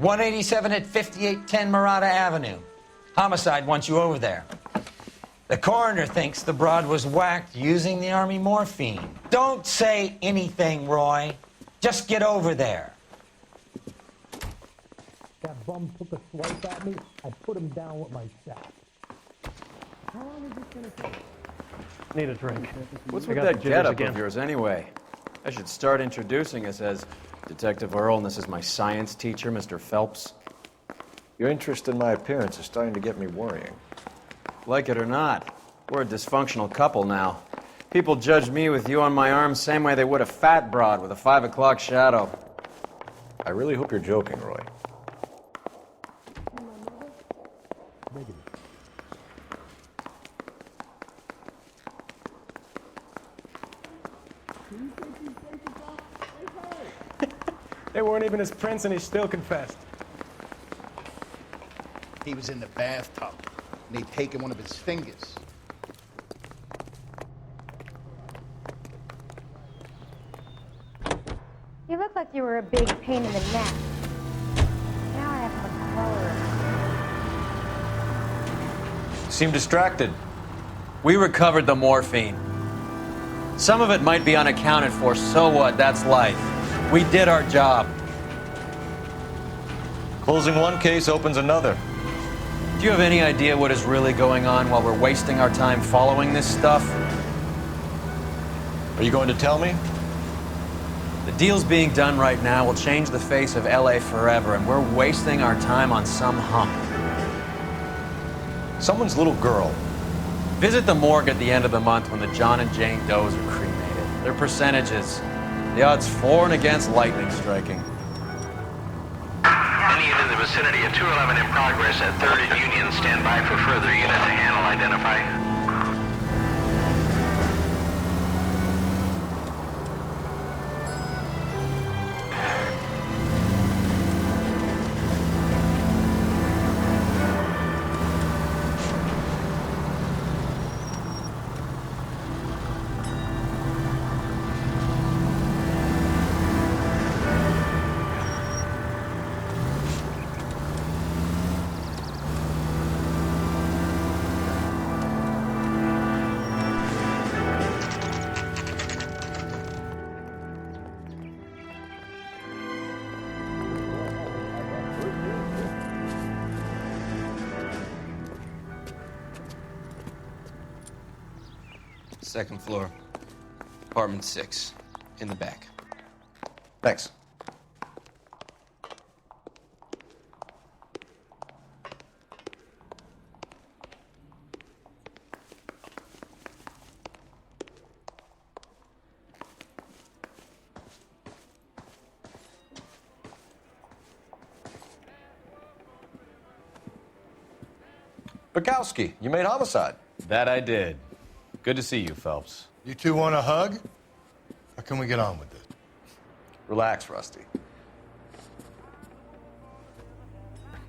187 at 5810 Murata Avenue. Homicide wants you over there. The coroner thinks the broad was whacked using the Army morphine. Don't say anything, Roy. Just get over there. That bum took a swipe at me. I put him down with my sack. How long is this gonna take? Need a drink. What's with that getup of yours anyway? I should start introducing us as Detective Earl, and this is my science teacher, Mr. Phelps. Your interest in my appearance is starting to get me worrying. Like it or not, we're a dysfunctional couple now. People judge me with you on my arm same way they would a fat broad with a 5 o'clock shadow. I really hope you're joking, Roy. They weren't even his prints and he still confessed. He was in the bathtub, and they'd taken one of his fingers. You look like you were a big pain in the neck. Now I have a color. Seem distracted. We recovered the morphine. Some of it might be unaccounted for, so what? That's life. We did our job. Closing one case opens another. Do you have any idea what is really going on while we're wasting our time following this stuff? Are you going to tell me? The deals being done right now will change the face of LA forever, and we're wasting our time on some hump. Someone's little girl. Visit the morgue at the end of the month when the John and Jane Does are cremated. Their percentages. The odds for and against lightning striking. Any unit in the vicinity of 211 in progress at 3rd and Union. Stand by for further unit to handle. Identify. Second floor, apartment 6, in the back. Thanks. Bukowski, you made homicide. That I did. Good to see you, Phelps. You two want a hug? Or can we get on with it? Relax, Rusty.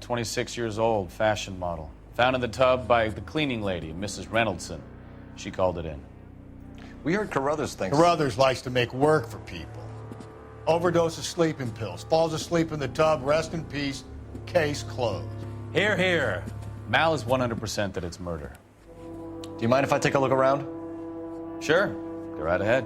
26 years old, fashion model. Found in the tub by the cleaning lady, Mrs. Reynoldson. She called it in. We heard Carruthers thinks... Carruthers likes to make work for people. Overdose of sleeping pills. Falls asleep in the tub. Rest in peace. Case closed. Here, here. Mal is 100% that it's murder. Do you mind if I take a look around? Sure. Go right ahead.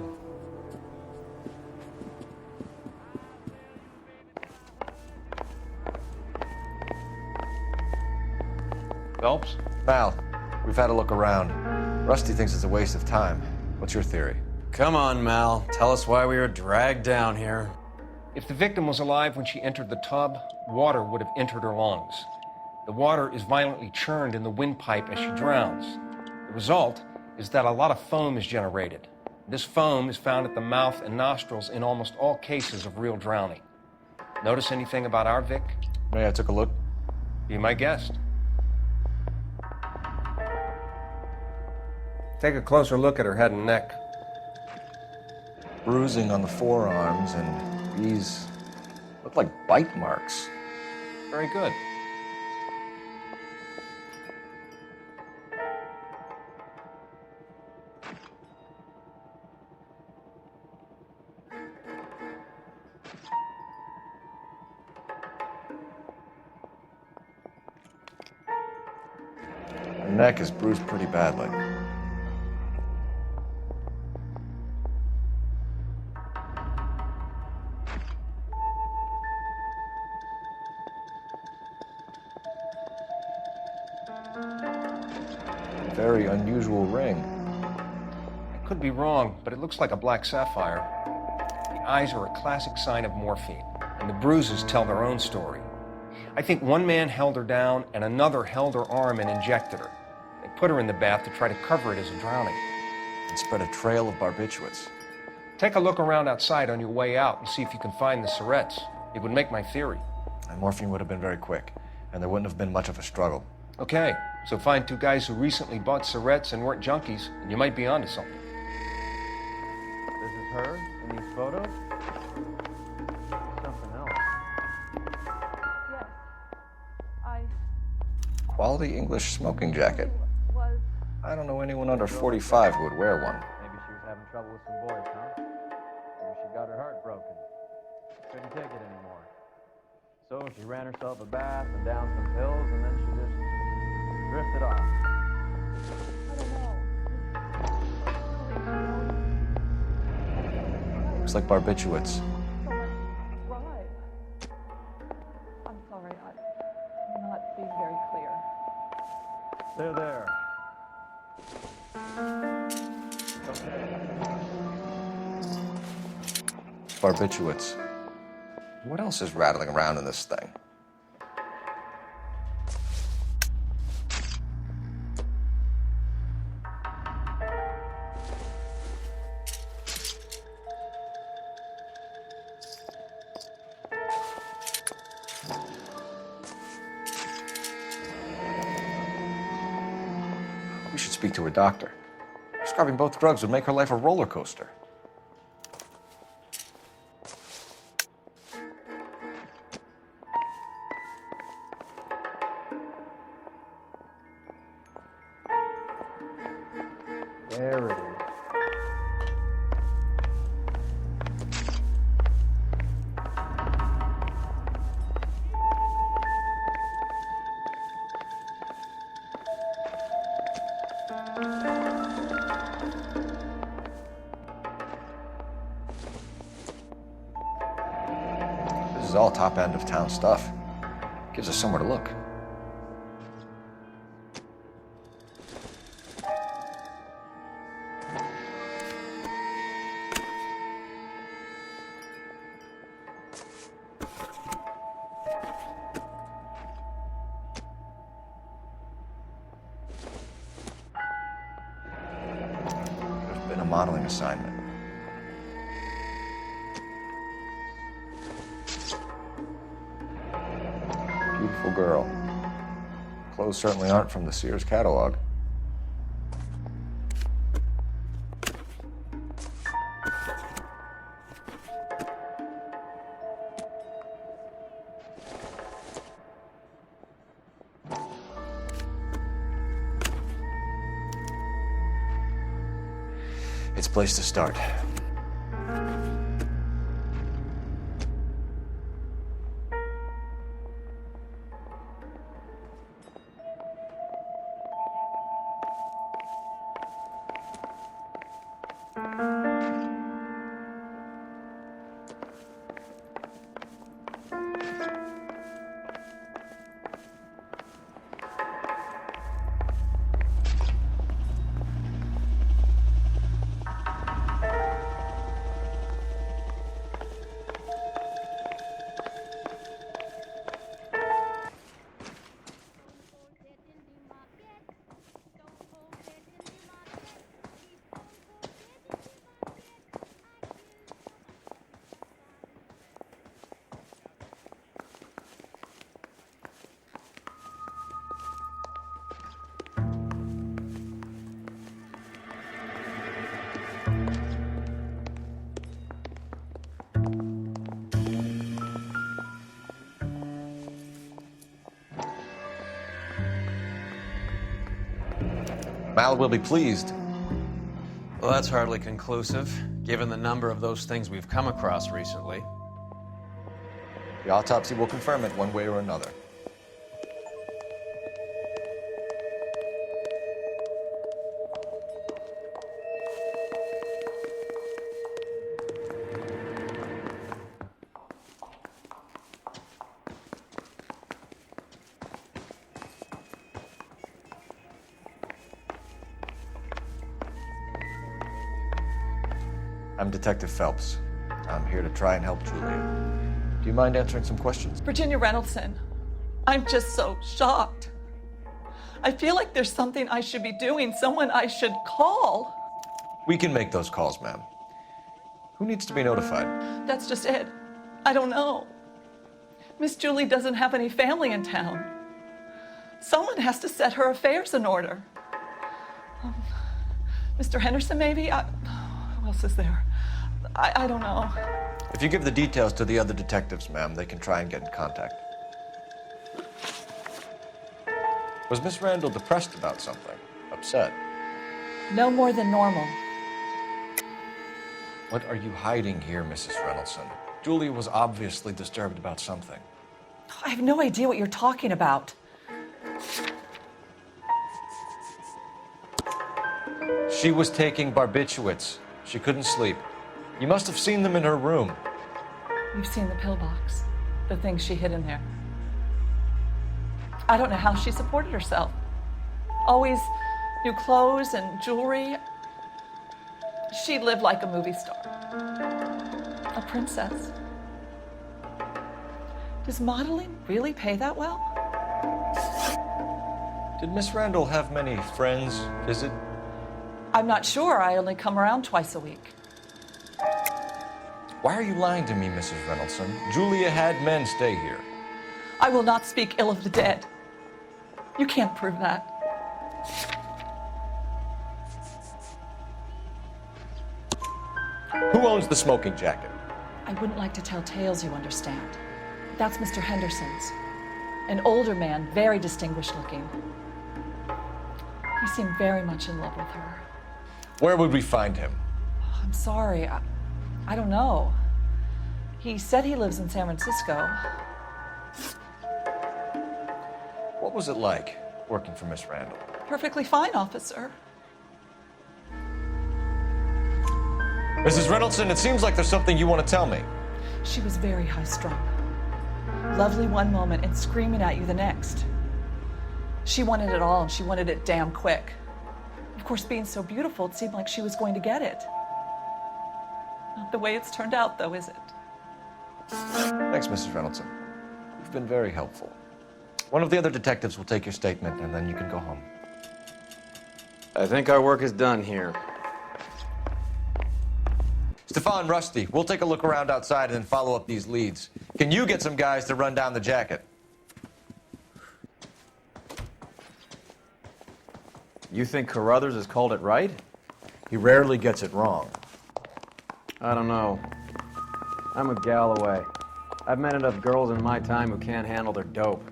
Phelps? Mal, we've had a look around. Rusty thinks it's a waste of time. What's your theory? Come on, Mal. Tell us why we were dragged down here. If the victim was alive when she entered the tub, water would have entered her lungs. The water is violently churned in the windpipe as she drowns. The result is that a lot of foam is generated. This foam is found at the mouth and nostrils in almost all cases of real drowning. Notice anything about our Vic? May I took a look? Be my guest. Take a closer look at her head and neck. Bruising on the forearms, and these look like bite marks. Very good. neck is bruised pretty badly. Very unusual ring. I could be wrong, but it looks like a black sapphire. The eyes are a classic sign of morphine, and the bruises tell their own story. I think one man held her down and another held her arm and injected her. They put her in the bath to try to cover it as a drowning. And spread a trail of barbiturates. Take a look around outside on your way out and see if you can find the syrettes. It would make my theory. And morphine would have been very quick, and there wouldn't have been much of a struggle. Okay, so find two guys who recently bought syrettes and weren't junkies, and you might be onto something. This is her in these photos? Something else. Yes. I Quality English smoking jacket. was... I don't know anyone under 45 who would wear one. Maybe she was having trouble with some boys, huh? Maybe she got her heart broken. Couldn't take it anymore. So she ran herself a bath and down some pills, and then she just drifted off. I don't know. Looks like barbiturates. So much drive. I'm sorry, I'm not being very clear. There. Barbiturates. What else is rattling around in this thing? We should speak to her doctor. Prescribing both drugs would make her life a roller coaster. There it is. This is all top end of town stuff. Gives us somewhere to look. There's been a modeling assignment. Beautiful girl. Clothes certainly aren't from the Sears catalog. It's a place to start. Mal will be pleased. Well, that's hardly conclusive, given the number of those things we've come across recently. The autopsy will confirm it one way or another. I'm Detective Phelps. I'm here to try and help Julia. Do you mind answering some questions? Virginia Reynoldson, I'm just so shocked. I feel like there's something I should be doing, someone I should call. We can make those calls, ma'am. Who needs to be notified? That's just it. I don't know. Miss Julie doesn't have any family in town. Someone has to set her affairs in order. Mr. Henderson, maybe? Who else is there? I don't know. If you give the details to the other detectives, ma'am, they can try and get in contact. Was Miss Randall depressed about something? Upset? No more than normal. What are you hiding here, Mrs. Reynoldson? Julia was obviously disturbed about something. I have no idea what you're talking about. She was taking barbiturates. She couldn't sleep. You must have seen them in her room. You've seen the pillbox, the things she hid in there. I don't know how she supported herself. Always new clothes and jewelry. She lived like a movie star, a princess. Does modeling really pay that well? Did Miss Randall have many friends visit? I'm not sure. I only come around twice a week. Why are you lying to me, Mrs. Reynoldson? Julia had men stay here. I will not speak ill of the dead. You can't prove that. Who owns the smoking jacket? I wouldn't like to tell tales, you understand. That's Mr. Henderson's. An older man, very distinguished looking. He seemed very much in love with her. Where would we find him? I'm sorry. I don't know. He said he lives in San Francisco. What was it like working for Miss Randall? Perfectly fine, officer. Mrs. Reynoldson, it seems like there's something you want to tell me. She was very high-strung. Lovely one moment and screaming at you the next. She wanted it all, and she wanted it damn quick. Of course, being so beautiful, it seemed like she was going to get it. Not the way it's turned out, though, is it? Thanks, Mrs. Reynoldson. You've been very helpful. One of the other detectives will take your statement, and then you can go home. I think our work is done here. Stefan, Rusty, we'll take a look around outside and then follow up these leads. Can you get some guys to run down the jacket? You think Carruthers has called it right? He rarely gets it wrong. I don't know. I'm with Galloway. I've met enough girls in my time who can't handle their dope.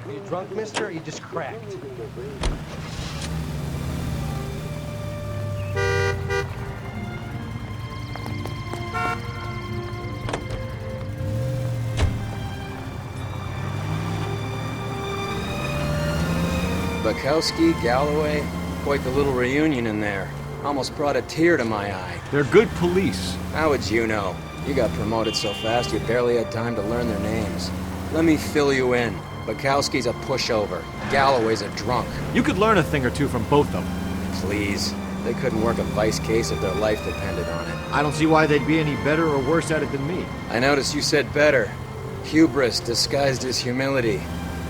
Are you drunk, mister, or you just cracked? Bukowski, Galloway, quite the little reunion in there. Almost brought a tear to my eye. They're good police. How would you know? You got promoted so fast you barely had time to learn their names. Let me fill you in. Bukowski's a pushover. Galloway's a drunk. You could learn a thing or two from both of them. Please. They couldn't work a vice case if their life depended on it. I don't see why they'd be any better or worse at it than me. I noticed you said better. Hubris disguised as humility.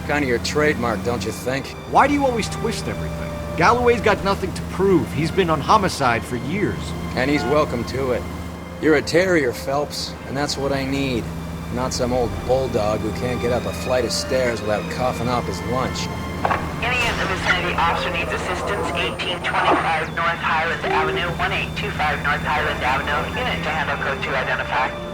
Kind of your trademark, don't you think? Why do you always twist everything? Galloway's got nothing to prove. He's been on homicide for years. And he's welcome to it. You're a terrier, Phelps, and that's what I need. Not some old bulldog who can't get up a flight of stairs without coughing up his lunch. Any in the vicinity officer needs assistance, 1825 North Highland Avenue, 1825 North Highland Avenue. Unit to handle code 2 identify.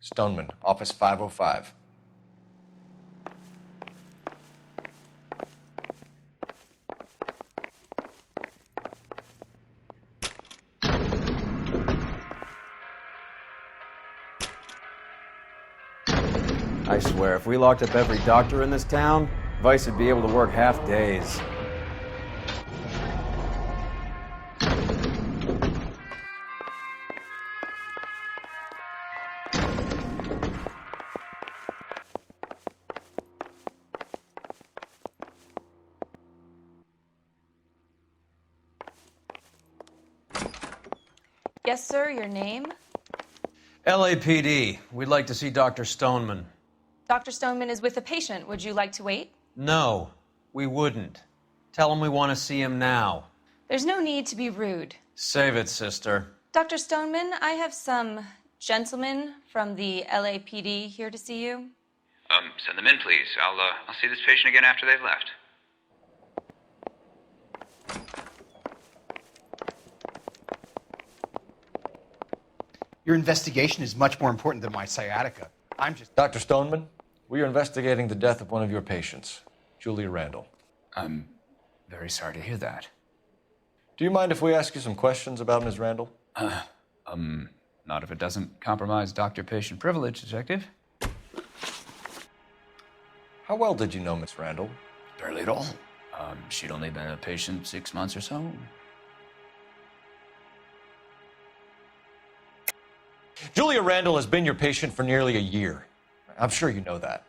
Stoneman, office 505. I swear, if we locked up every doctor in this town, Vice would be able to work half days. Yes, sir, your name? LAPD. We'd like to see Dr. Stoneman. Dr. Stoneman is with a patient. Would you like to wait? No, we wouldn't. Tell him we want to see him now. There's no need to be rude. Save it, sister. Dr. Stoneman, I have some gentlemen from the LAPD here to see you. Send them in, please. I'll see this patient again after they've left. Your investigation is much more important than my sciatica. I'm just... Dr. Stoneman, we are investigating the death of one of your patients, Julia Randall. I'm very sorry to hear that. Do you mind if we ask you some questions about Ms. Randall? Not if it doesn't compromise doctor-patient privilege, Detective. How well did you know Miss Randall? Barely at all. She'd only been a patient 6 months or so. Julia Randall has been your patient for nearly a year. I'm sure you know that.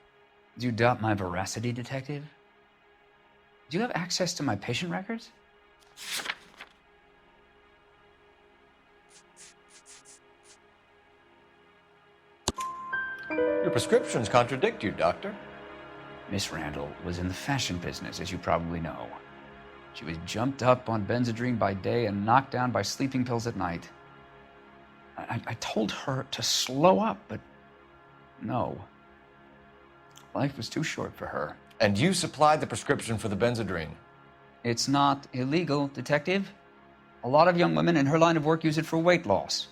Do you doubt my veracity, Detective? Do you have access to my patient records? Your prescriptions contradict you, Doctor. Miss Randall was in the fashion business, as you probably know. She was jumped up on Benzedrine by day and knocked down by sleeping pills at night. I told her to slow up, but no. Life was too short for her. And you supplied the prescription for the Benzedrine? It's not illegal, Detective. A lot of young women in her line of work use it for weight loss.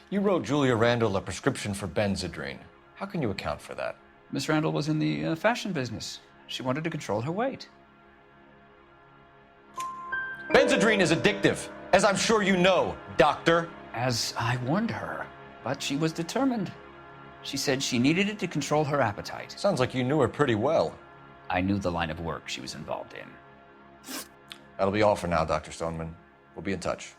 You wrote Julia Randall a prescription for Benzedrine. How can you account for that? Miss Randall was in the fashion business. She wanted to control her weight. Benzedrine is addictive, as I'm sure you know, Doctor. As I warned her, but she was determined. She said she needed it to control her appetite. Sounds like you knew her pretty well. I knew the line of work she was involved in. That'll be all for now, Dr. Stoneman. We'll be in touch.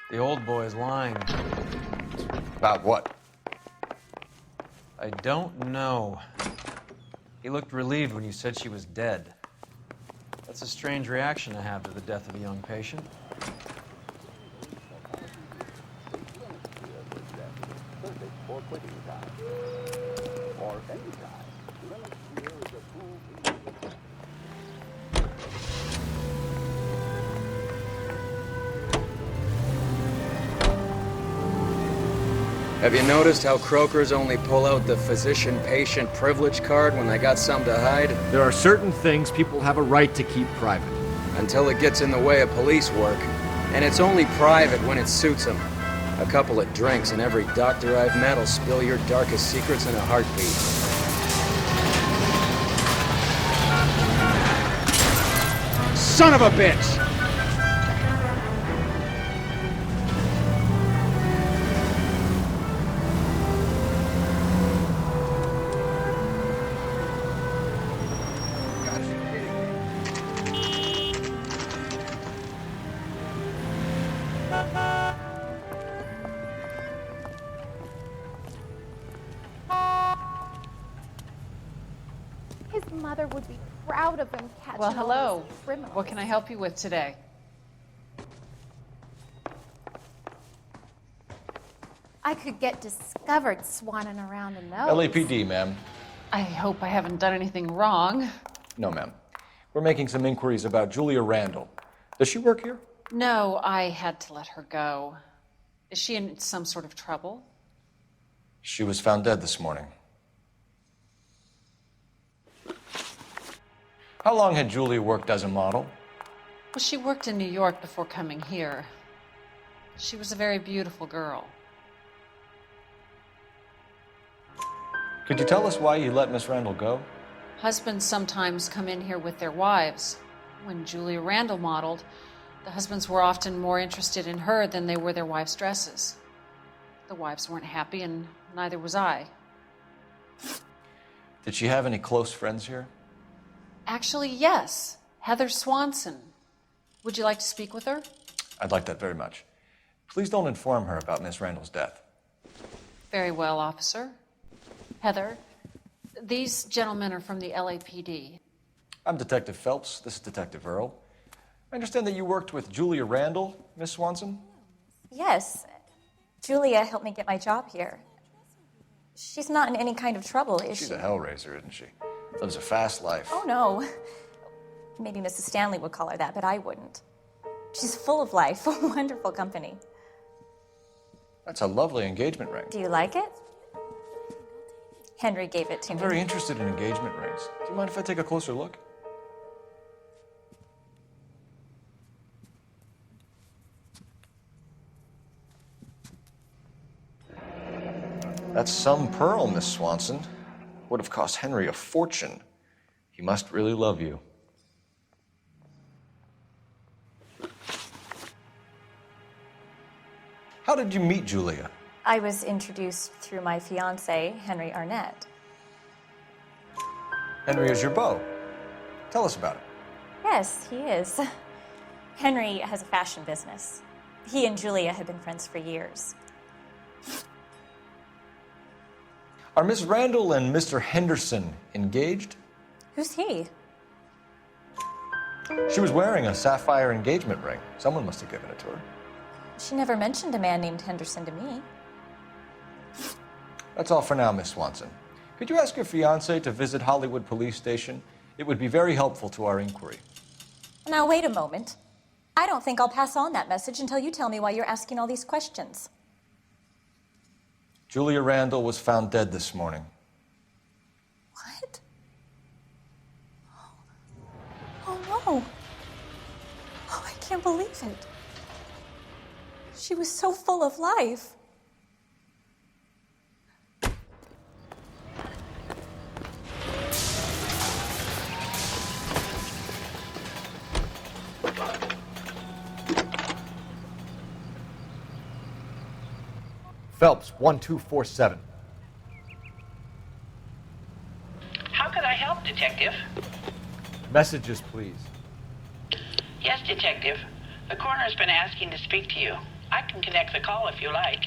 The old boy's lying. About what? I don't know. He looked relieved when you said she was dead. That's a strange reaction to have to the death of a young patient. Have you noticed how Croakers only pull out the physician-patient privilege card when they got something to hide? There are certain things people have a right to keep private. Until it gets in the way of police work. And it's only private when it suits them. A couple of drinks and every doctor I've met will spill your darkest secrets in a heartbeat. Son of a bitch! His mother would be proud of him catching Well, hello. all those criminals. What can I help you with today? I could get discovered swanning around in those. LAPD, ma'am. I hope I haven't done anything wrong. No, ma'am. We're making some inquiries about Julia Randall. Does she work here? No, I had to let her go. Is she in some sort of trouble? She was found dead this morning. How long had Julia worked as a model? Well, she worked in New York before coming here. She was a very beautiful girl. Could you tell us why you let Miss Randall go? Husbands sometimes come in here with their wives. When Julia Randall modeled, the husbands were often more interested in her than they were their wives' dresses. The wives weren't happy, and neither was I. Did she have any close friends here? Actually, yes. Heather Swanson. Would you like to speak with her? I'd like that very much. Please don't inform her about Miss Randall's death. Very well, officer. Heather, these gentlemen are from the LAPD. I'm Detective Phelps. This is Detective Earl. I understand that you worked with Julia Randall, Miss Swanson? Yes. Julia helped me get my job here. She's not in any kind of trouble, is she? She's a hellraiser, isn't she? Lives a fast life. Oh, no. Maybe Mrs. Stanley would call her that, but I wouldn't. She's full of life, wonderful company. That's a lovely engagement ring. Do you like it? Henry gave it to I'm me. very interested in engagement rings. Do you mind if I take a closer look? That's some pearl, Miss Swanson. Would have cost Henry a fortune. He must really love you. How did you meet Julia? I was introduced through my fiancé, Henry Arnett. Henry is your beau. Tell us about it. Yes, he is. Henry has a fashion business. He and Julia have been friends for years. Are Miss Randall and Mr. Henderson engaged? Who's he? She was wearing a sapphire engagement ring. Someone must have given it to her. She never mentioned a man named Henderson to me. That's all for now, Miss Swanson. Could you ask your fiancé to visit Hollywood Police Station? It would be very helpful to our inquiry. Now, wait a moment. I don't think I'll pass on that message until you tell me why you're asking all these questions. Julia Randall was found dead this morning. What? Oh, no. Oh, I can't believe it. She was so full of life. Phelps, 1247. How could I help, Detective? Messages, please. Yes, Detective. The coroner's been asking to speak to you. I can connect the call if you like.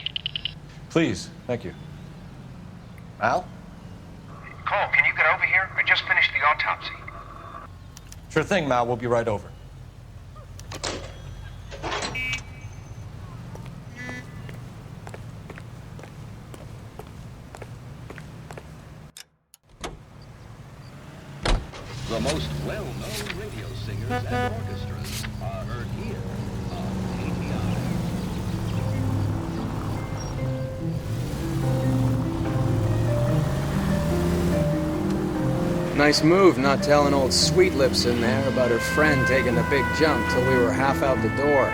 Please, thank you. Al? Cole, can you get over here? I just finished the autopsy. Sure thing, Mal. We'll be right over. The most well-known radio singers and orchestras are heard here on Nice move not telling old Sweet Lips in there about her friend taking the big jump till we were half out the door.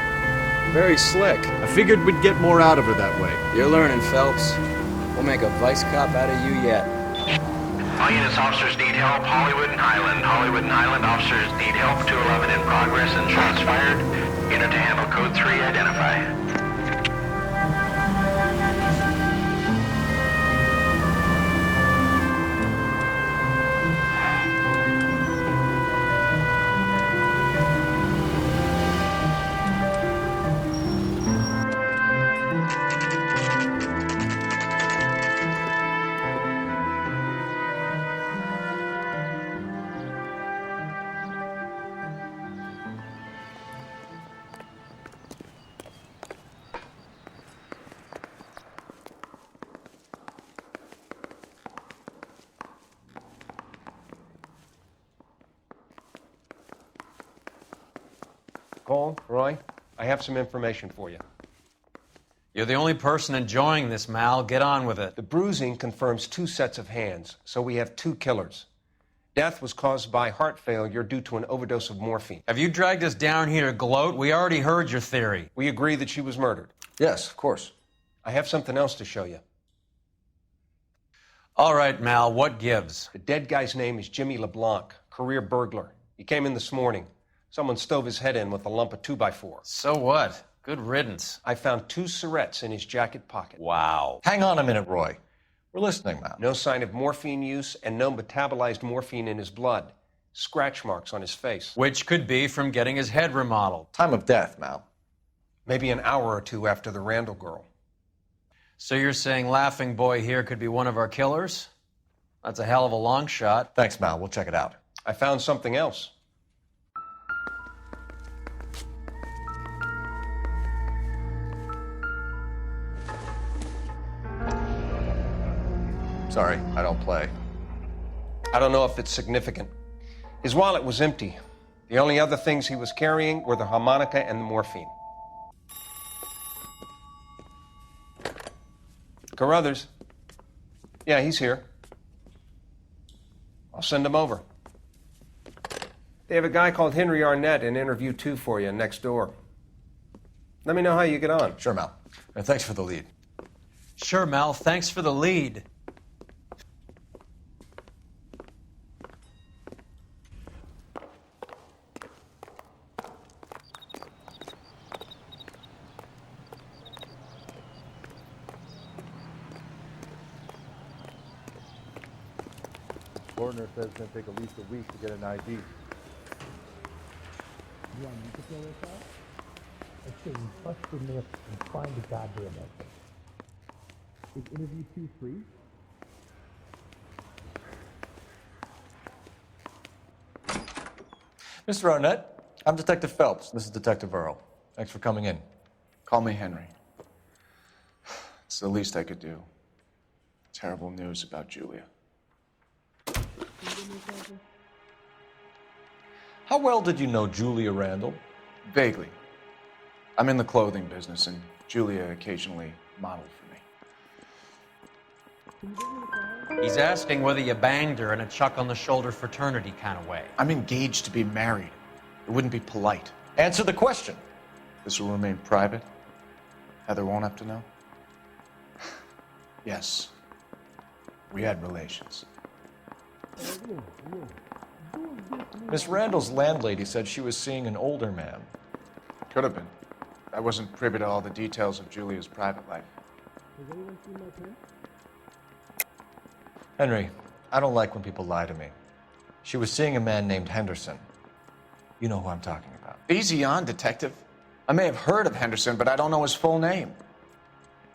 Very slick. I figured we'd get more out of her that way. You're learning, Phelps. We'll make a vice cop out of you yet. All units, officers need help. Hollywood and Highland. Hollywood and Highland officers need help. 211 in progress and shots fired. Unit to handle. Code 3, identify. Cole, Roy, I have some information for you. You're the only person enjoying this, Mal. Get on with it. The bruising confirms 2 sets of hands, so we have 2 killers. Death was caused by heart failure due to an overdose of morphine. Have you dragged us down here to gloat? We already heard your theory. We agree that she was murdered. Yes, of course. I have something else to show you. All right, Mal, what gives? The dead guy's name is Jimmy LeBlanc, career burglar. He came in this morning. Someone stove his head in with a lump of 2x4. So what? Good riddance. I found 2 syrettes in his jacket pocket. Wow. Hang on a minute, Roy. We're listening now. No sign of morphine use and no metabolized morphine in his blood. Scratch marks on his face. Which could be from getting his head remodeled. Time of death, Mal. Maybe an hour or 2 after the Randall girl. So you're saying Laughing Boy here could be one of our killers? That's a hell of a long shot. Thanks, Mal. We'll check it out. I found something else. Sorry, I don't play. I don't know if it's significant. His wallet was empty. The only other things he was carrying were the harmonica and the morphine. Carruthers. Yeah, he's here. I'll send him over. They have a guy called Henry Arnett in interview 2 for you next door. Let me know how you get on. Sure, Mal. And thanks for the lead. Sure, Mal. Thanks for the lead. Coroner says it's going to take at least a week to get an ID. You want me to fill this out? I say we bust in there and find the goddamn exit. Is interview 2 free? Mr. Arnett, I'm Detective Phelps. This is Detective Earl. Thanks for coming in. Call me Henry. It's the least I could do. Terrible news about Julia. How well did you know Julia Randall? Vaguely. I'm in the clothing business, and Julia occasionally modeled for me. He's asking whether you banged her in a chuck-on-the-shoulder fraternity kind of way. I'm engaged to be married. It wouldn't be polite. Answer the question. This will remain private? Heather won't have to know? Yes. We had relations. Miss Randall's landlady said she was seeing an older man. Could have been. I wasn't privy to all the details of Julia's private life. Has anyone seen my pants? Henry, I don't like when people lie to me. She was seeing a man named Henderson. You know who I'm talking about. Easy on, Detective. I may have heard of Henderson, but I don't know his full name.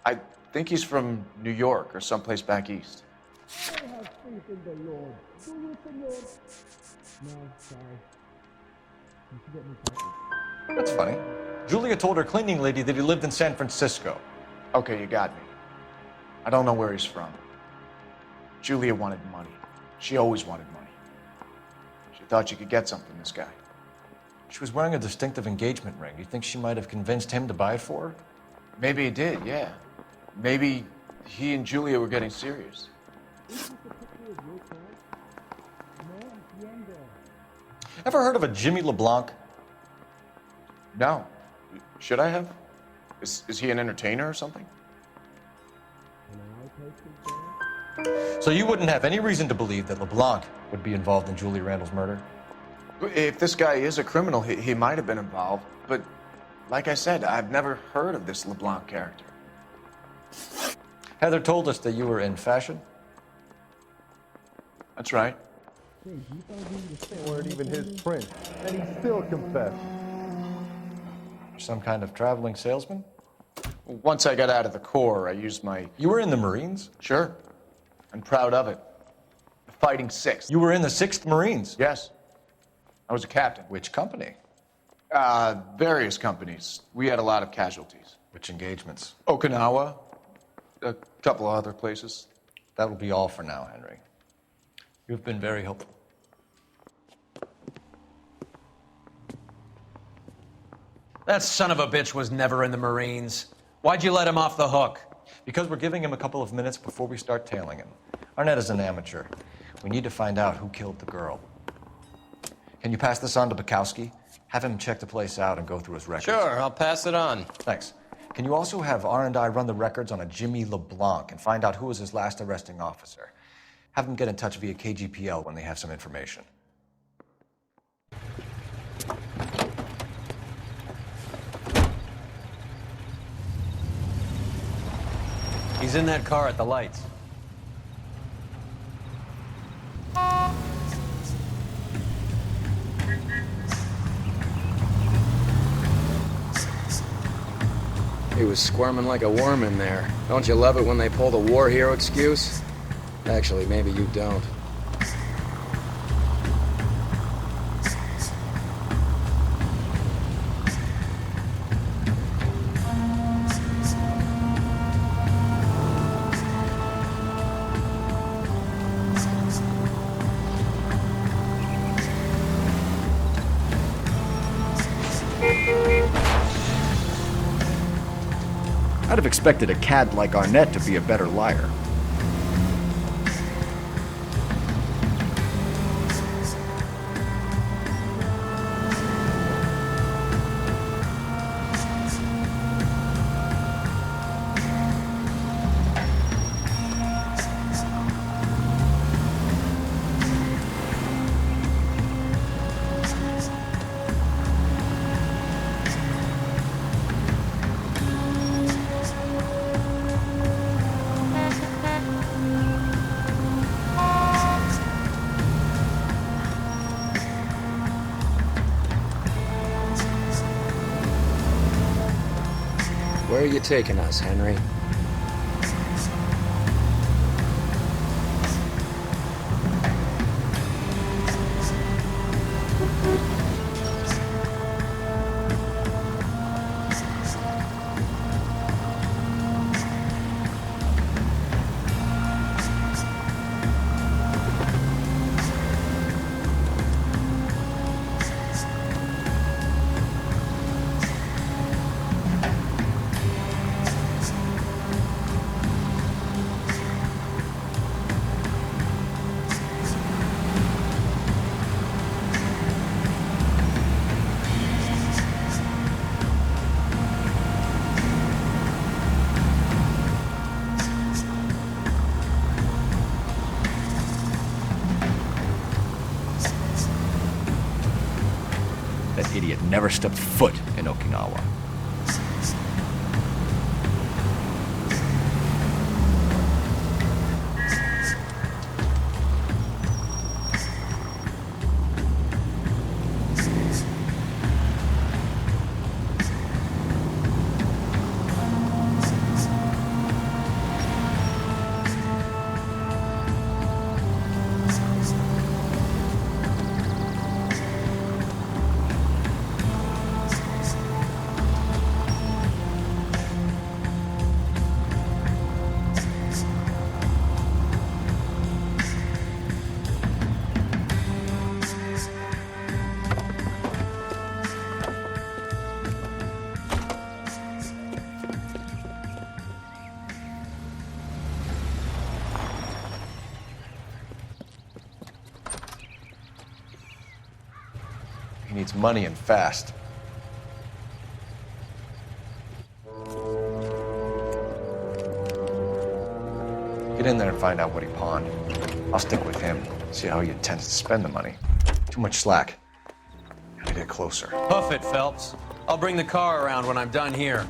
I think he's from New York or someplace back east. I have faith in the Lord. Do you, senor? No, sorry. You should get me something. That's funny. Julia told her cleaning lady that he lived in San Francisco. Okay, you got me. I don't know where he's from. Julia wanted money. She always wanted money. She thought she could get something, this guy. She was wearing a distinctive engagement ring. You think she might have convinced him to buy it for her? Maybe he did, yeah. Maybe he and Julia were getting serious. Ever heard of a Jimmy LeBlanc? No. Should I have? Is he an entertainer or something? So you wouldn't have any reason to believe that LeBlanc would be involved in Julie Randall's murder? If this guy is a criminal, he might have been involved. But like I said, I've never heard of this LeBlanc character. Heather told us that you were in fashion. That's right. They weren't even his print, and he still confessed. Some kind of traveling salesman? Once I got out of the Corps, I used my... You were in the Marines? Sure. I'm proud of it. The Fighting Sixth. You were in the 6th Marines? Yes. I was a captain. Which company? Various companies. We had a lot of casualties. Which engagements? Okinawa. A couple of other places. That will be all for now, Henry. You've been very helpful. That son of a bitch was never in the Marines. Why'd you let him off the hook? Because we're giving him a couple of minutes before we start tailing him. Arnett is an amateur. We need to find out who killed the girl. Can you pass this on to Bukowski? Have him check the place out and go through his records. Sure, I'll pass it on. Thanks. Can you also have R&I run the records on a Jimmy LeBlanc and find out who was his last arresting officer? Have them get in touch via KGPL when they have some information. He's in that car at the lights. He was squirming like a worm in there. Don't you love it when they pull the war hero excuse? Actually, maybe you don't. I'd have expected a cad like Arnett to be a better liar. Where are you taking us, Henry? That idiot never stepped foot in Okinawa. He needs money and fast. Get in there and find out what he pawned. I'll stick with him, see how he intends to spend the money. Too much slack. Gotta get closer. Hoof it, Phelps. I'll bring the car around when I'm done here.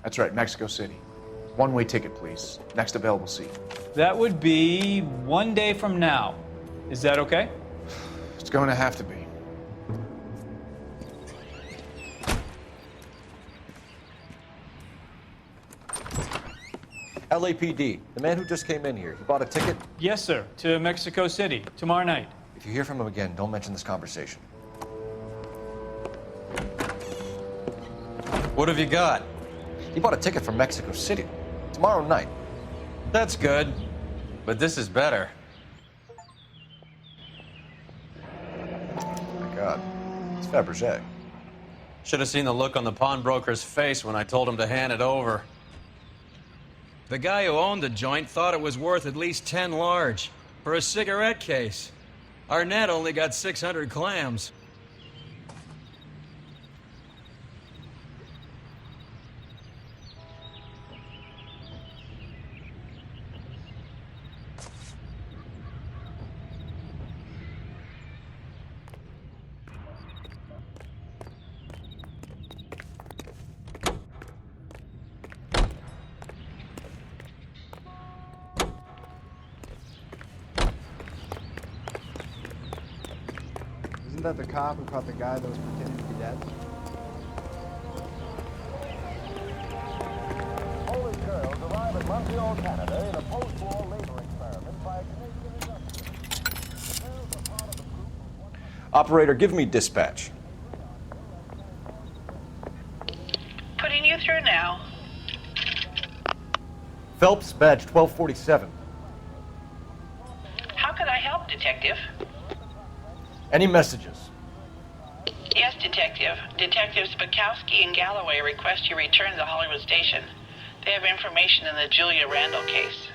That's right, Mexico City. One-way ticket, please. Next available seat. That would be 1 day from now. Is that okay? It's going to have to be. LAPD, the man who just came in here, he bought a ticket? Yes, sir. To Mexico City, tomorrow night. If you hear from him again, don't mention this conversation. What have you got? He bought a ticket for Mexico City, tomorrow night. That's good, but this is better. Oh my God, it's Fabergé. Should have seen the look on the pawnbroker's face when I told him to hand it over. The guy who owned the joint thought it was worth at least 10 large for a cigarette case. Arnett only got 600 clams. Isn't that the cop who caught the guy that was pretending to be dead? Polish girls arrive at Montreal, Canada in a post-war labor experiment by a Canadian industrialist. The girls are part of the group. Operator, give me dispatch. Putting you through now. Phelps, badge 1247. How can I help, Detective? Any messages? Yes, Detective. Detectives Bukowski and Galloway request you return to the Hollywood station. They have information in the Julia Randall case.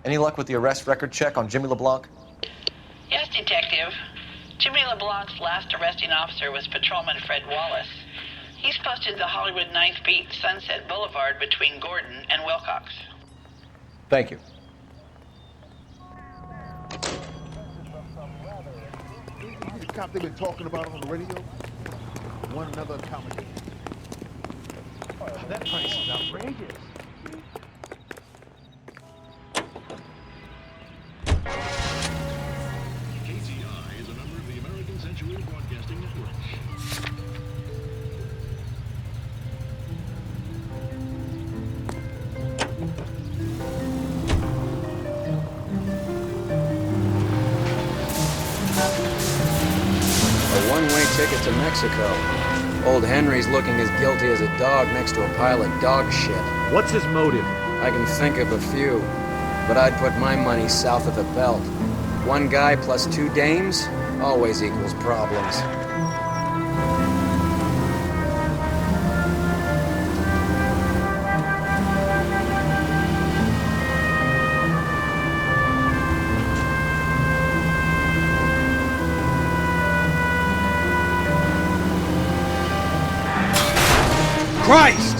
Any luck with the arrest record check on Jimmy LeBlanc? Yes, Detective. Jimmy LeBlanc's last arresting officer was Patrolman Fred Wallace. He's posted the Hollywood 9th Beat, Sunset Boulevard between Gordon and Wilcox. Thank you. The cop they've been talking about on the radio? Want another accommodation. That price is outrageous. KTI is a member of the American Century Broadcasting Network. A one-way ticket to Mexico. Old Henry's looking as guilty as a dog next to a pile of dog shit. What's his motive? I can think of a few, but I'd put my money south of the belt. One guy plus two dames always equals problems. Christ!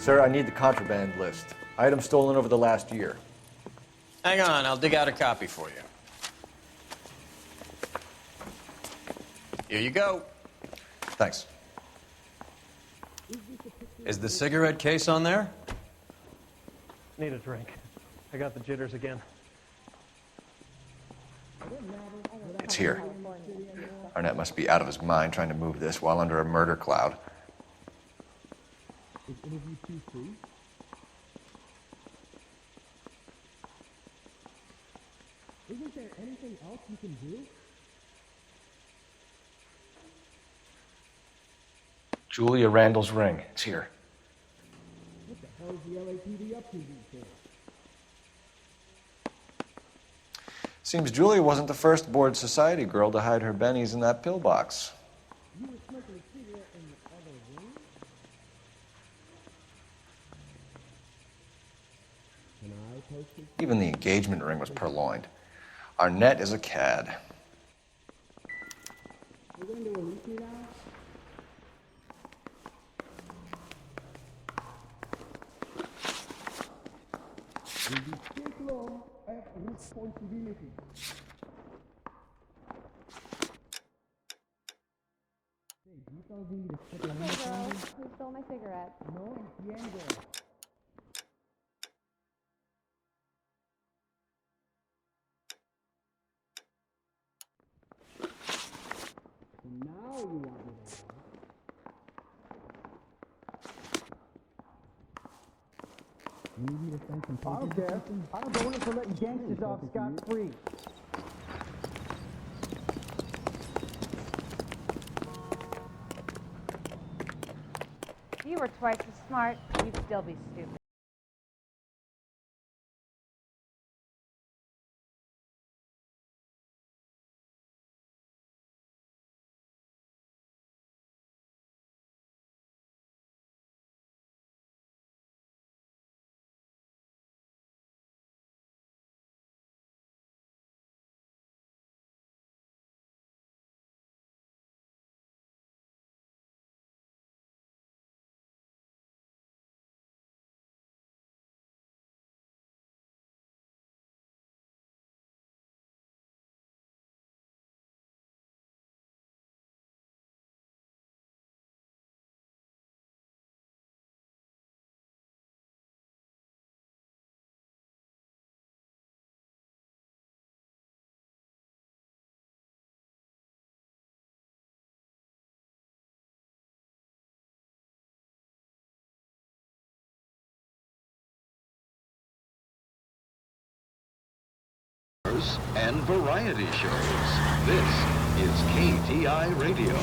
Sir, I need the contraband list. Items stolen over the last year. Hang on, I'll dig out a copy for you. Here you go. Thanks. Is the cigarette case on there? Need a drink. I got the jitters again. It's here. Arnett must be out of his mind trying to move this while under a murder cloud. Is interview 2 free? Isn't there anything else you can do? Julia Randall's ring. It's here. What the hell is the LAPD up to these days? Seems Julia wasn't the first bored society girl to hide her bennies in that pillbox. You were smoking a cigarette in the other room? Can I post it? Even the engagement ring was purloined. Arnett is a cad. You're going to release me now? In this state law, I have responsibility. Hey, do you fellas need me to stick a limit on you? You stole my cigarette. No entiendo. So now you want me to lie? You need me to send some papers or something? I don't go in for letting gangsters off scot-free. If you were twice as smart, you'd still be stupid. And variety shows. This is KTI Radio.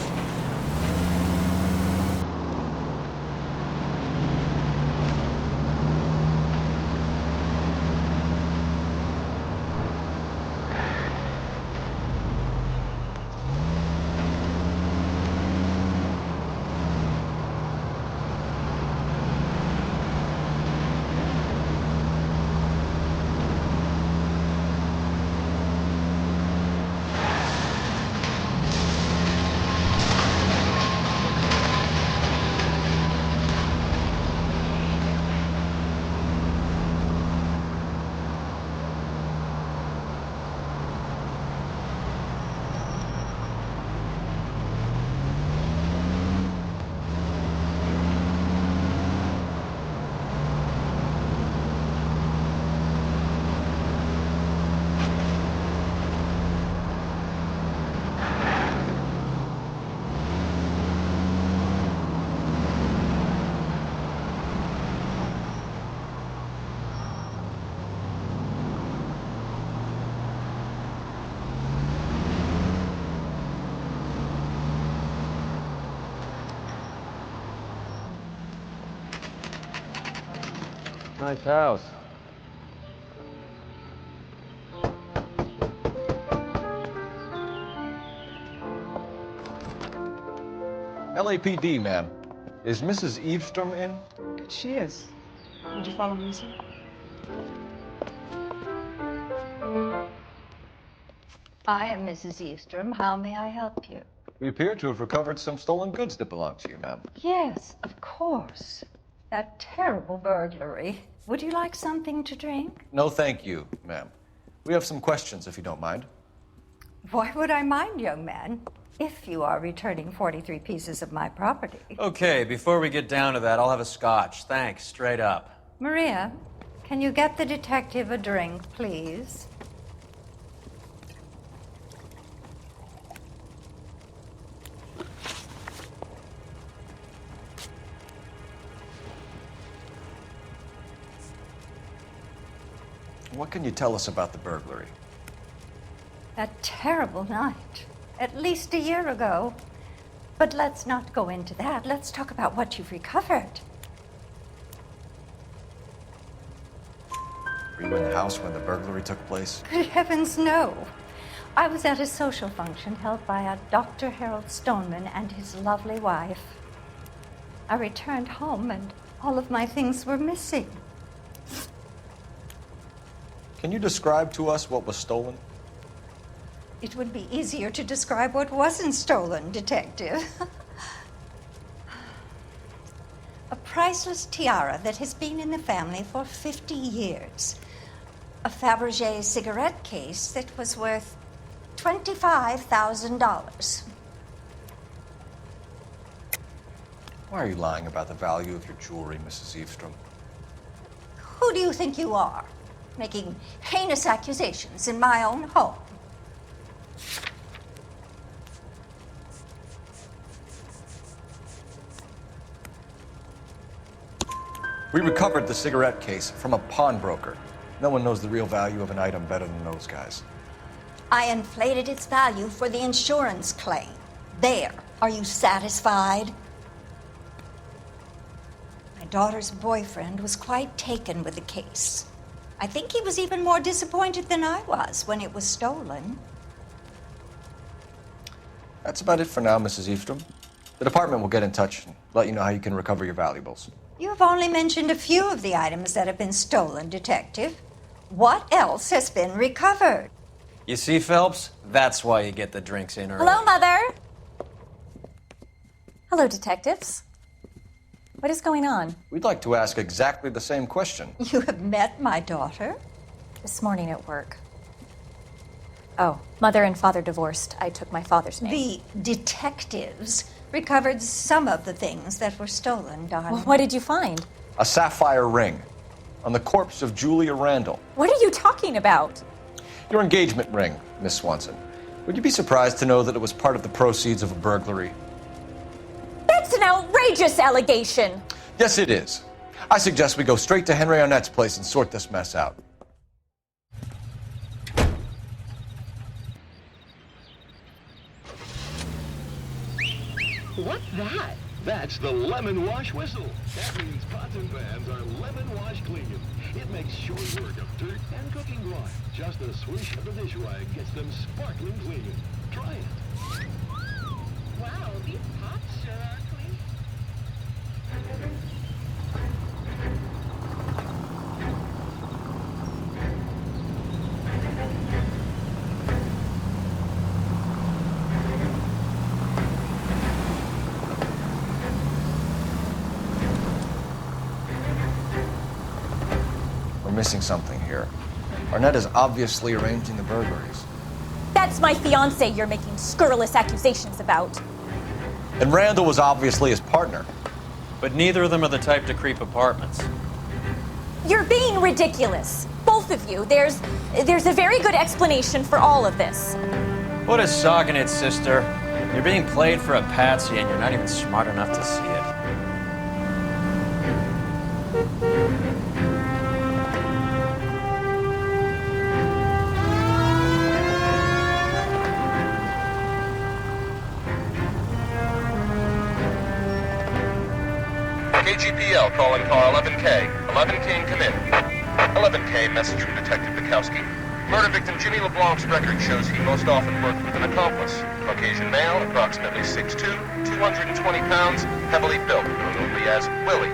Nice house. LAPD, ma'am. Is Mrs. Eavestrom in? She is. Would you follow me, sir? I am Mrs. Eastrom. How may I help you? We appear to have recovered some stolen goods that belong to you, ma'am. Yes, of course. That terrible burglary. Would you like something to drink? No, thank you, ma'am. We have some questions, if you don't mind. Why would I mind, young man, if you are returning 43 pieces of my property? Okay, before we get down to that, I'll have a scotch. Thanks, straight up. Maria, can you get the detective a drink, please? What can you tell us about the burglary? That terrible night. At least a year ago. But let's not go into that. Let's talk about what you've recovered. Were you in the house when the burglary took place? Good heavens, no. I was at a social function held by a Dr. Harold Stoneman and his lovely wife. I returned home and all of my things were missing. Can you describe to us what was stolen? It would be easier to describe what wasn't stolen, Detective. A priceless tiara that has been in the family for 50 years. A Fabergé cigarette case that was worth $25,000. Why are you lying about the value of your jewelry, Mrs. Eavestrom? Who do you think you are, making heinous accusations in my own home? We recovered the cigarette case from a pawnbroker. No one knows the real value of an item better than those guys. I inflated its value for the insurance claim. There. Are you satisfied? My daughter's boyfriend was quite taken with the case. I think he was even more disappointed than I was when it was stolen. That's about it for now, Mrs. Eavestrom. The department will get in touch and let you know how you can recover your valuables. You have only mentioned a few of the items that have been stolen, Detective. What else has been recovered? You see, Phelps? That's why you get the drinks in early. Hello, Mother. Hello, detectives. What is going on? We'd like to ask exactly the same question. You have met my daughter? This morning at work. Oh, mother and father divorced. I took my father's name. The detectives recovered some of the things that were stolen, darling. Well, what did you find? A sapphire ring on the corpse of Julia Randall. What are you talking about? Your engagement ring, Miss Swanson. Would you be surprised to know that it was part of the proceeds of a burglary? That's an outrageous allegation! Yes, it is. I suggest we go straight to Henry Arnett's place and sort this mess out. What's that? That's the lemon wash whistle. That means pots and pans are lemon wash clean. It makes short work of dirt and cooking grime. Just a swish of the dish rag gets them sparkling clean. Try it. Wow, these pots sure are clean. We're missing something here. Arnett is obviously arranging the burglaries. That's my fiance you're making scurrilous accusations about. And Randall was obviously his partner. But neither of them are the type to creep apartments. You're being ridiculous. Both of you. There's a very good explanation for all of this. What a sogging it, sister. You're being played for a patsy and you're not even smart enough to see it. KGPL calling car 11K. 11K, come in. 11K, message from Detective Bukowski. Murder victim Jimmy LeBlanc's record shows he most often worked with an accomplice. Caucasian male, approximately 6'2", 220 pounds, heavily built, known only as Willie.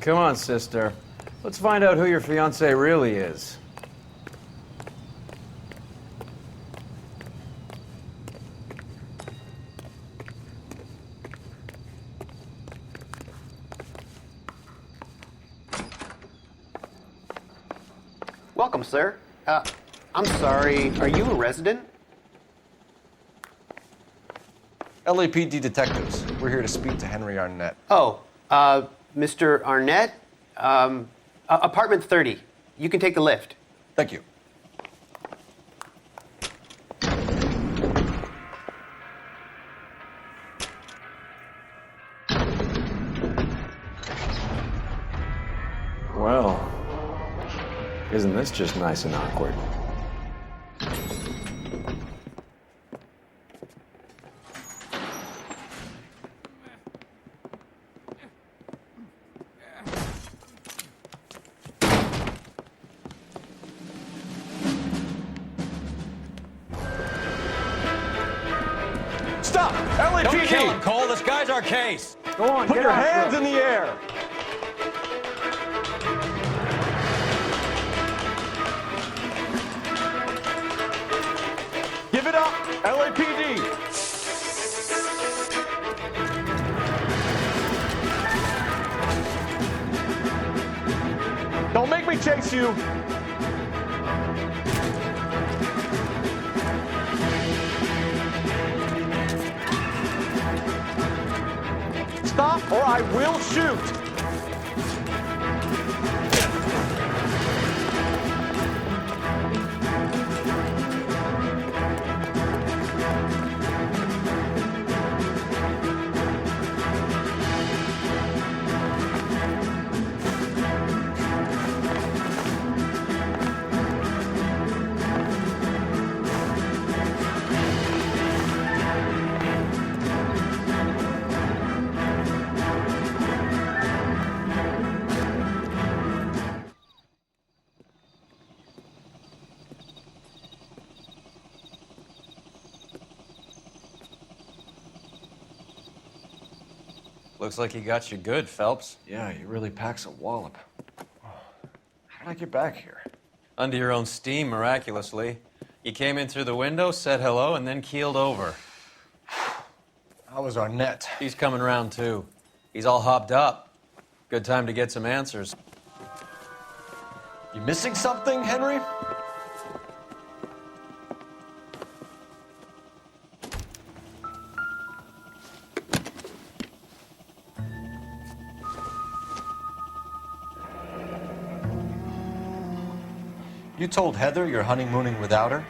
Come on, sister. Let's find out who your fiancé really is. Welcome, sir. I'm sorry, are you a resident? LAPD detectives. We're here to speak to Henry Arnett. Oh, Mr. Arnett? Apartment 30. You can take the lift. Thank you. Well, isn't this just nice and awkward? Stop! LAPD! Don't kill him, Cole. This guy's our case. Go on, Put get your out, hands bro. in the air! Give it up, LAPD! Don't make me chase you! Stop or I will shoot! Looks like he got you good, Phelps. Yeah, he really packs a wallop. How did I get back here? Under your own steam, miraculously. You came in through the window, said hello, and then keeled over. How was Arnett? He's coming around, too. He's all hopped up. Good time to get some answers. You missing something, Henry? You told Heather you're honeymooning without her?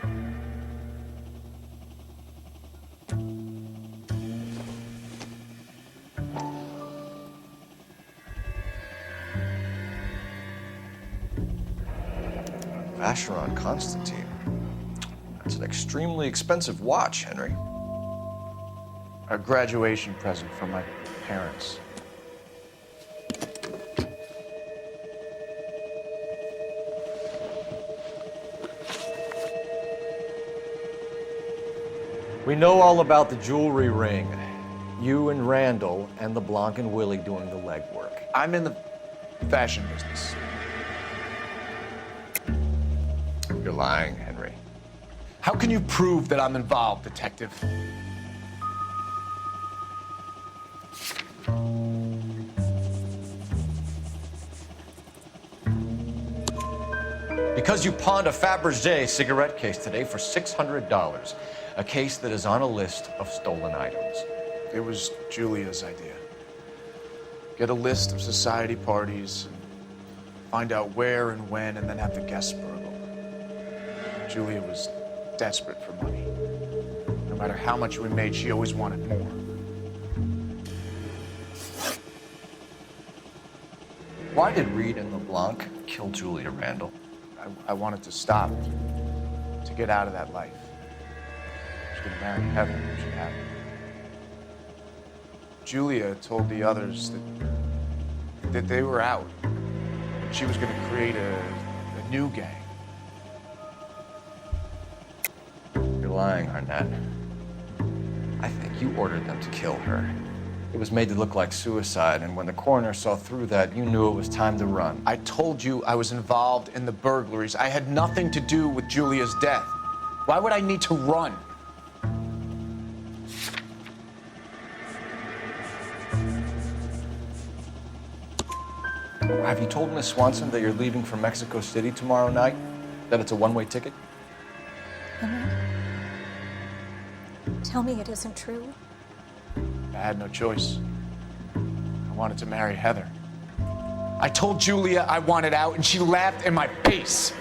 Vacheron Constantine. That's an extremely expensive watch, Henry. A graduation present from my parents. We know all about the jewelry ring. You and Randall and LeBlanc and Willie doing the legwork. I'm in the fashion business. You're lying, Henry. How can you prove that I'm involved, detective? Because you pawned a Fabergé cigarette case today for $600. A case that is on a list of stolen items. It was Julia's idea. Get a list of society parties, find out where and when, and then have the guests burgled. Julia was desperate for money. No matter how much we made, she always wanted more. Why did Reed and LeBlanc kill Julia Randall? I wanted to stop, to get out of that life. She was gonna marry Heather if she had it. Julia told the others that they were out. She was gonna create a new gang. You're lying, Arnett. I think you ordered them to kill her. It was made to look like suicide, and when the coroner saw through that, you knew it was time to run. I told you I was involved in the burglaries. I had nothing to do with Julia's death. Why would I need to run? Have you told Miss Swanson that you're leaving for Mexico City tomorrow night? That it's a one-way ticket? Henry, tell me it isn't true. I had no choice. I wanted to marry Heather. I told Julia I wanted out, and she laughed in my face.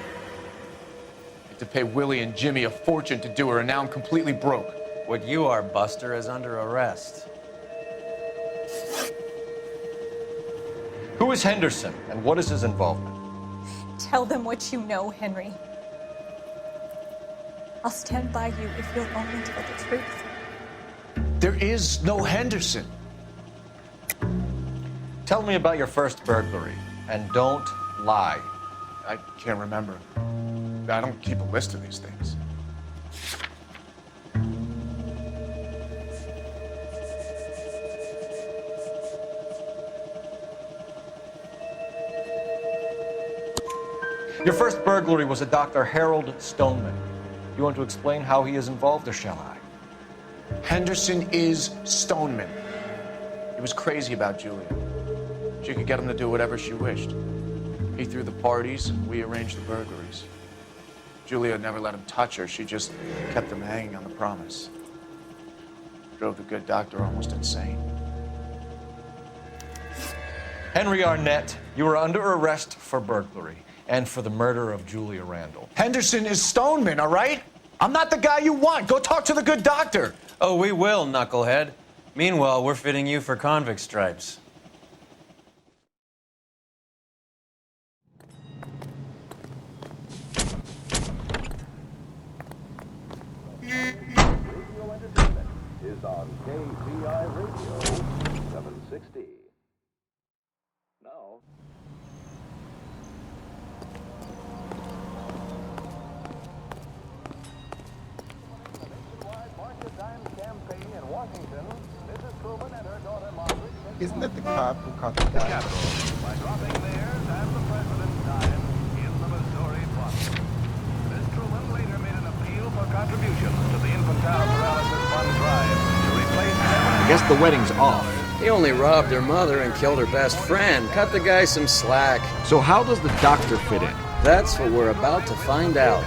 I had to pay Willie and Jimmy a fortune to do her, and now I'm completely broke. What you are, Buster, is under arrest. Who is Henderson, and what is his involvement? Tell them what you know, Henry. I'll stand by you if you'll only tell the truth. There is no Henderson. Tell me about your first burglary, and don't lie. I can't remember. I don't keep a list of these things. Your first burglary was a Dr. Harold Stoneman. You want to explain how he is involved, or shall I? Henderson is Stoneman. He was crazy about Julia. She could get him to do whatever she wished. He threw the parties, and we arranged the burglaries. Julia never let him touch her. She just kept him hanging on the promise. Drove the good doctor almost insane. Henry Arnett, you are under arrest for burglary and for the murder of Julia Randall. Henderson is Stoneman, all right? I'm not the guy you want. Go talk to the good doctor. Oh, we will, knucklehead. Meanwhile, we're fitting you for convict stripes. Is on KCI Radio 760. Now. Isn't that the cop who caught the guy? By dropping theirs and the president's dime in the Missouri plot. Ms. Truman later made an appeal for contributions to the infantile paralysis fund drive to replace I guess the wedding's off. He only robbed her mother and killed her best friend. Cut the guy some slack. So how does the doctor fit in? That's what we're about to find out.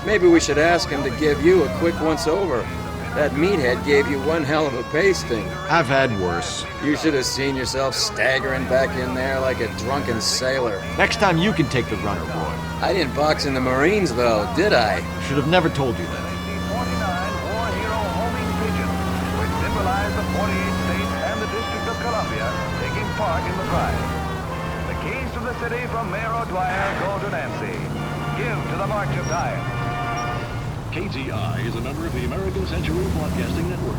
Maybe we should ask him to give you a quick once-over. That meathead gave you one hell of a pasting. I've had worse. You should have seen yourself staggering back in there like a drunken sailor. Next time you can take the runner, boy. I didn't box in the Marines, though, did I? Should have never told you that. 1949 war hero homing pigeon, which symbolized the 48 states and the District of Columbia taking part in the prize. The keys to the city from Mayor O'Dwyer go to Nancy. Give to the March of Time. KTI is a member of the American Century Broadcasting Network.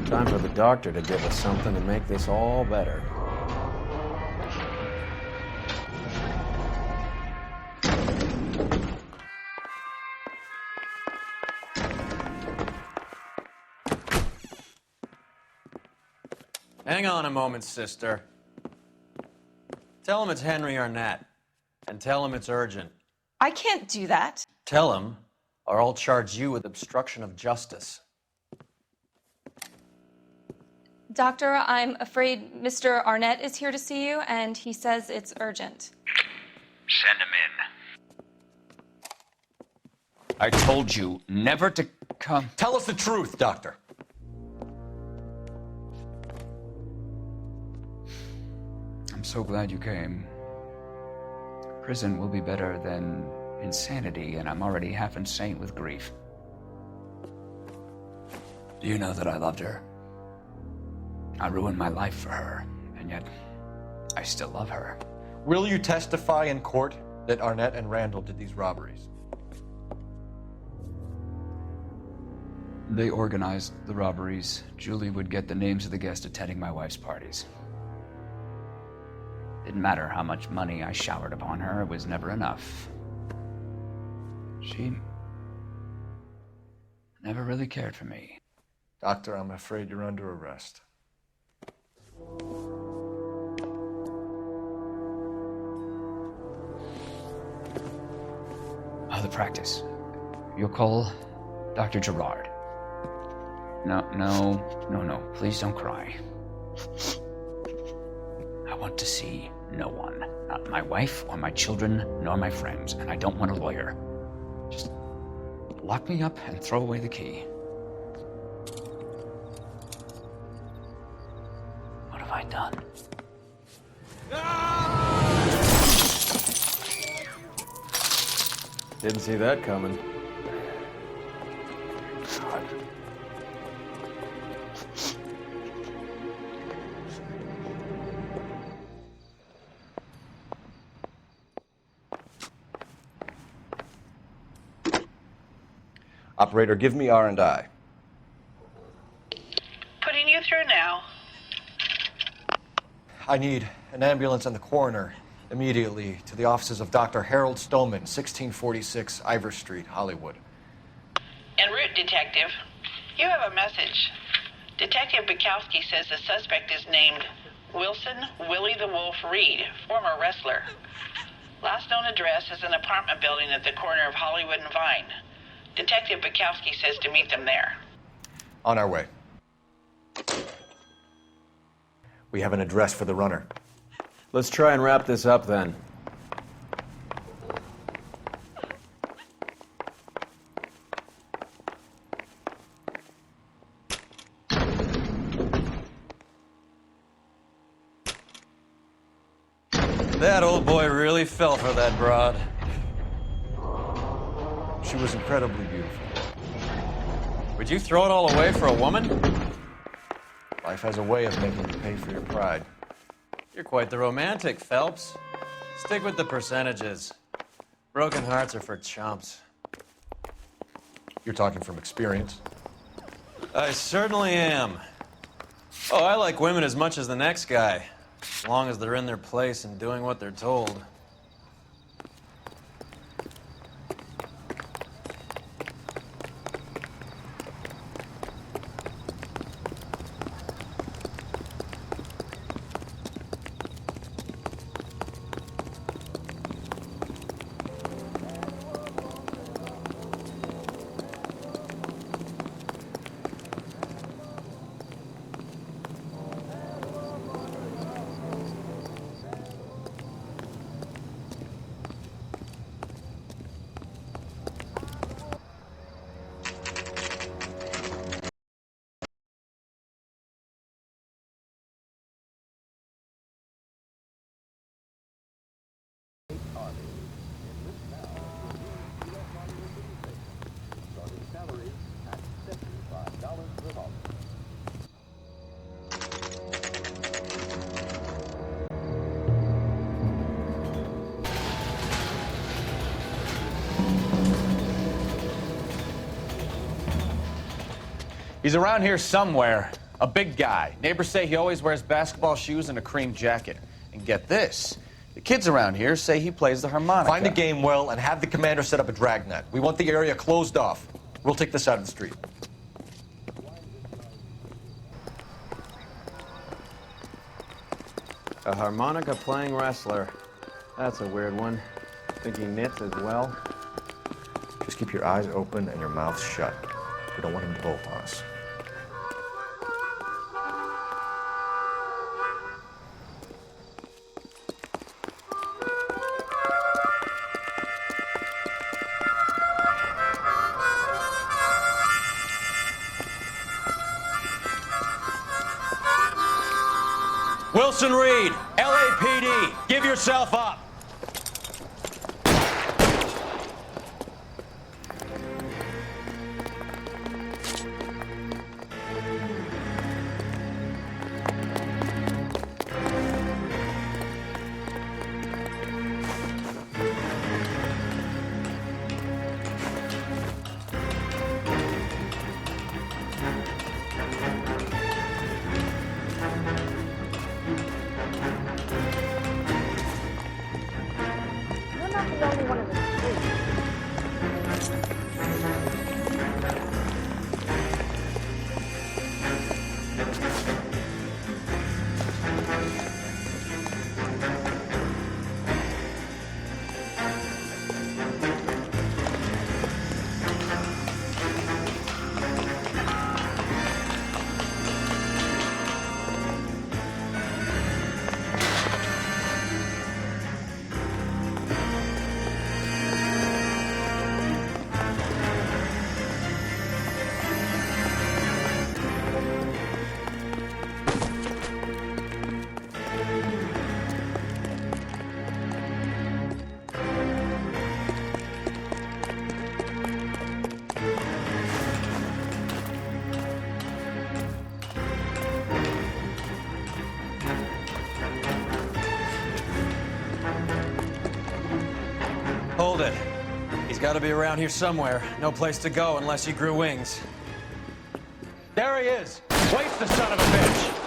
Time for the doctor to give us something to make this all better. Hang on a moment, sister. Tell him it's Henry Arnett, and tell him it's urgent. I can't do that. Tell him, or I'll charge you with obstruction of justice. Doctor, I'm afraid Mr. Arnett is here to see you, and he says it's urgent. Send him in. I told you never to come. Tell us the truth, Doctor. I'm so glad you came. Prison will be better than insanity, and I'm already half insane with grief. Do you know that I loved her? I ruined my life for her, and yet I still love her. Will you testify in court that Arnett and Randall did these robberies? They organized the robberies. Julie would get the names of the guests attending my wife's parties. Didn't matter how much money I showered upon her, it was never enough. She never really cared for me. Doctor, I'm afraid you're under arrest. The practice. You'll call Dr. Gerard. No. Please don't cry. I want to see no one. Not my wife or my children, nor my friends. And I don't want a lawyer. Just lock me up and throw away the key. What have I done? Didn't see that coming. Operator, give me R&I. Putting you through now. I need an ambulance and the coroner immediately to the offices of Dr. Harold Stoneman, 1646 Ivor Street, Hollywood. En route, Detective. You have a message. Detective Bukowski says the suspect is named Wilson Willie the Wolf Reed, former wrestler. Last known address is an apartment building at the corner of Hollywood and Vine. Detective Bukowski says to meet them there. On our way. We have an address for the runner. Let's try and wrap this up then. That old boy really fell for that broad. She was incredibly beautiful. Would you throw it all away for a woman? Life has a way of making you pay for your pride. You're quite the romantic, Phelps. Stick with the percentages. Broken hearts are for chumps. You're talking from experience. I certainly am. Oh, I like women as much as the next guy, as long as they're in their place and doing what they're told. He's around here somewhere. A big guy. Neighbors say he always wears basketball shoes and a cream jacket. And get this, the kids around here say he plays the harmonica. Find the game well and have the commander set up a dragnet. We want the area closed off. We'll take this out of the street. A harmonica playing wrestler. That's a weird one. Think he knits as well? Just keep your eyes open and your mouth shut. We don't want him to bolt on us. Wilson Reed, LAPD, give yourself up. gotta be around here somewhere. No place to go unless he grew wings. There he is! Waste the son of a bitch!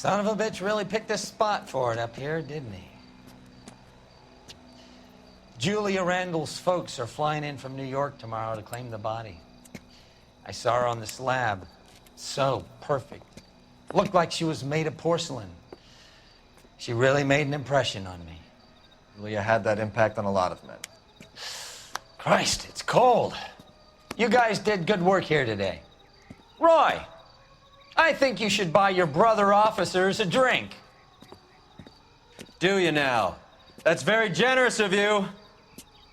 Son of a bitch really picked a spot for it up here, didn't he? Julia Randall's folks are flying in from New York tomorrow to claim the body. I saw her on the slab. So perfect. Looked like she was made of porcelain. She really made an impression on me. Julia had that impact on a lot of men. Christ, it's cold. You guys did good work here today. Roy, I think you should buy your brother officers a drink. Do you now? That's very generous of you,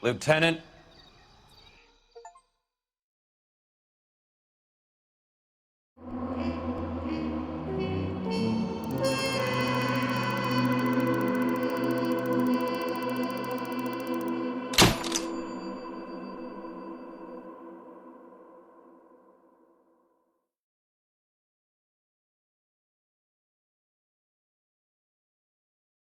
Lieutenant.